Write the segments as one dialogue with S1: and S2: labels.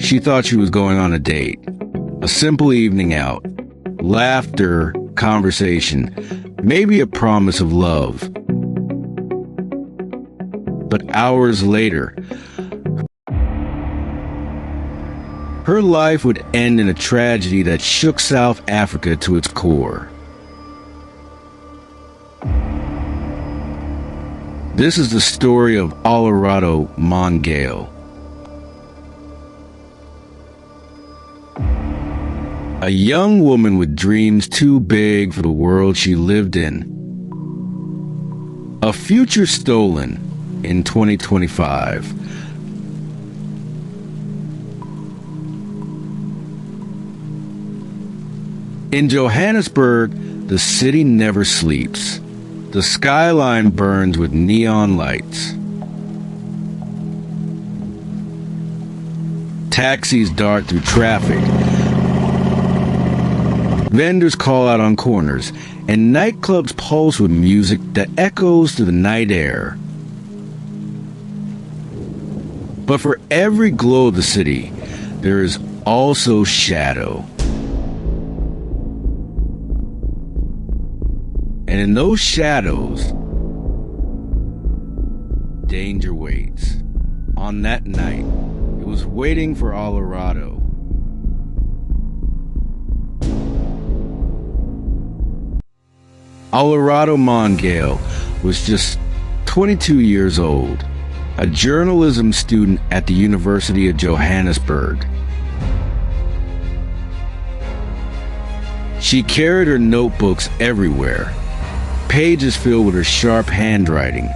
S1: She thought she was going on a date. A simple evening out. Laughter, conversation, maybe a promise of love. But hours later, her life would end in a tragedy that shook South Africa to its core. This is the story of Olerato Mongale. A young woman with dreams too big for the world she lived in. A future stolen in 2025. In Johannesburg, the city never sleeps. The skyline burns with neon lights. Taxis dart through traffic. Vendors call out on corners, and nightclubs pulse with music that echoes through the night air. But for every glow of the city, there is also shadow. And in those shadows, danger waits. On that night, it was waiting for Olerato. Olerato Mongale was just 22 years old, a journalism student at the University of Johannesburg. She carried her notebooks everywhere, pages filled with her sharp handwriting,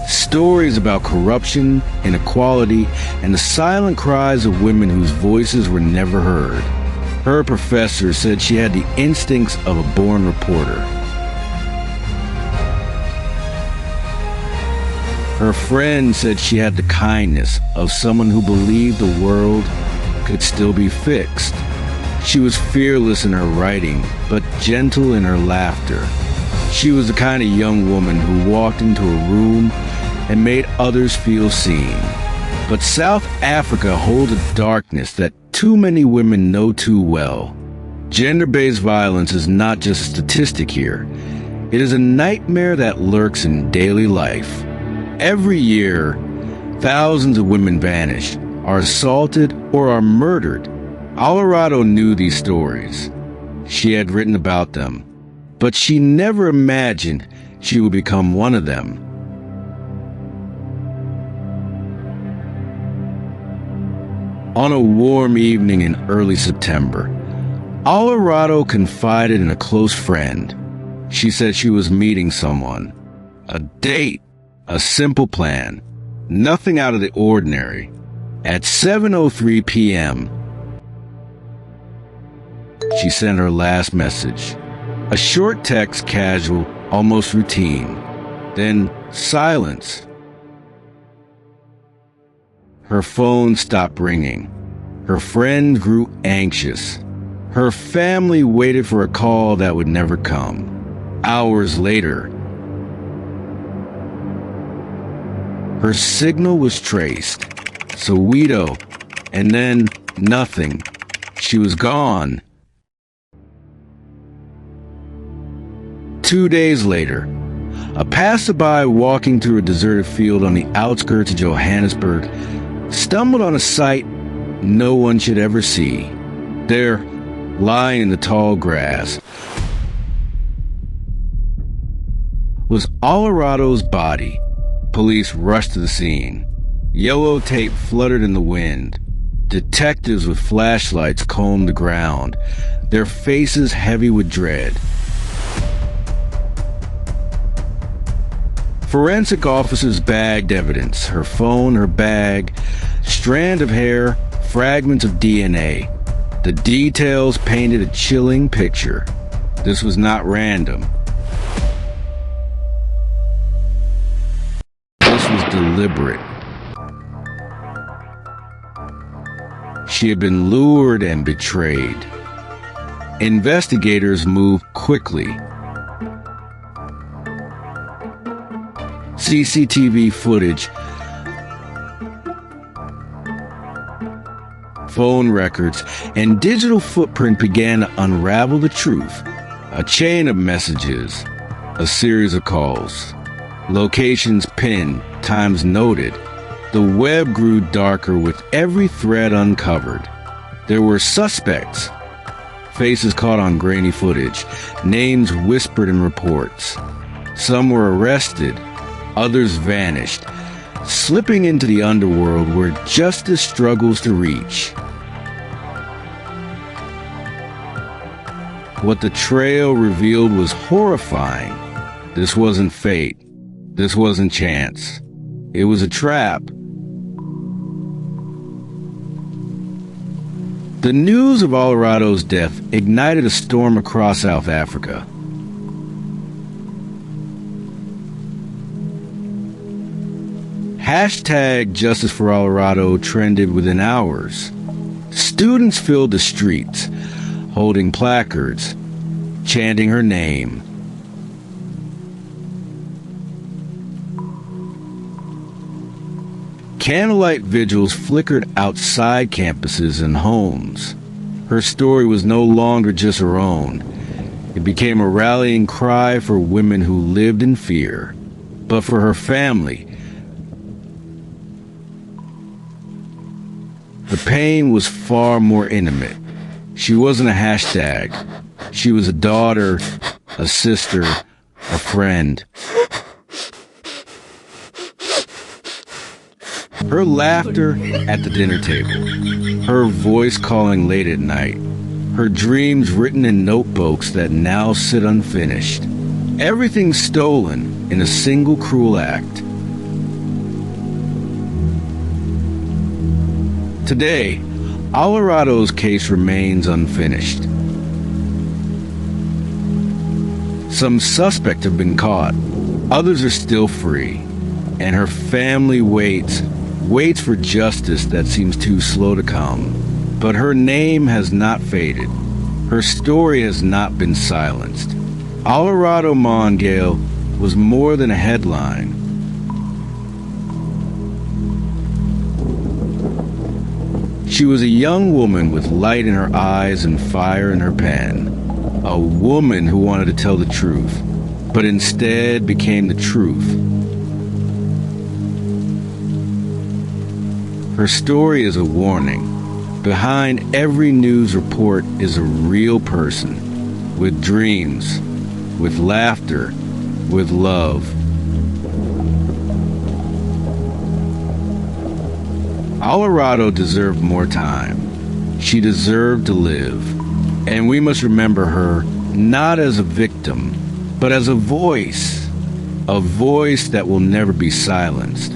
S1: stories about corruption, inequality, and the silent cries of women whose voices were never heard. Her professor said she had the instincts of a born reporter. Her friend said she had the kindness of someone who believed the world could still be fixed. She was fearless in her writing, but gentle in her laughter. She was the kind of young woman who walked into a room and made others feel seen. But South Africa holds a darkness that too many women know too well. Gender-based violence is not just a statistic here. It is a nightmare that lurks in daily life. Every year, thousands of women vanish, are assaulted, or are murdered. Olerato knew these stories. She had written about them, but she never imagined she would become one of them. On a warm evening in early September, Olerato confided in a close friend. She said she was meeting someone. A date. A simple plan. Nothing out of the ordinary. At 7:03 p.m., she sent her last message. A short text, casual, almost routine. Then silence. Her phone stopped ringing. Her friend grew anxious. Her family waited for a call that would never come. Hours later, her signal was traced. Soweto, and then nothing. She was gone. 2 days later, a passerby walking through a deserted field on the outskirts of Johannesburg stumbled on a sight no one should ever see. There, lying in the tall grass, was Olerato's body. Police rushed to the scene. Yellow tape fluttered in the wind. Detectives with flashlights combed the ground, their faces heavy with dread. Forensic officers bagged evidence: her phone, her bag, strand of hair, fragments of DNA. The details painted a chilling picture. This was not random. This was deliberate. She had been lured and betrayed. Investigators moved quickly. CCTV footage phone records, and digital footprint began to unravel the truth. A chain of messages, a series of calls, locations pinned, times noted. The web grew darker with every thread uncovered. There were suspects, faces caught on grainy footage, names whispered in reports. Some were arrested, others vanished, slipping into the underworld where justice struggles to reach. What the trail revealed was horrifying. This wasn't fate. This wasn't chance. It was a trap. The news of Olerado's death ignited a storm across South Africa. Hashtag Justice for Olerato trended within hours. Students filled the streets, holding placards, chanting her name. Candlelight vigils flickered outside campuses and homes. Her story was no longer just her own. It became a rallying cry for women who lived in fear. But for her family, the pain was far more intimate. She wasn't a hashtag. She was a daughter, a sister, a friend. Her laughter at the dinner table, her voice calling late at night, her dreams written in notebooks that now sit unfinished. Everything stolen in a single cruel act. Today, Olerado's case remains unfinished. Some suspects have been caught, others are still free, and her family waits for justice that seems too slow to come. But her name has not faded. Her story has not been silenced. Olerato Mongale was more than a headline. She was a young woman with light in her eyes and fire in her pen. A woman who wanted to tell the truth, but instead became the truth. Her story is a warning. Behind every news report is a real person, with dreams, with laughter, with love. Olerato deserved more time. She deserved to live. And we must remember her not as a victim, but as a voice that will never be silenced.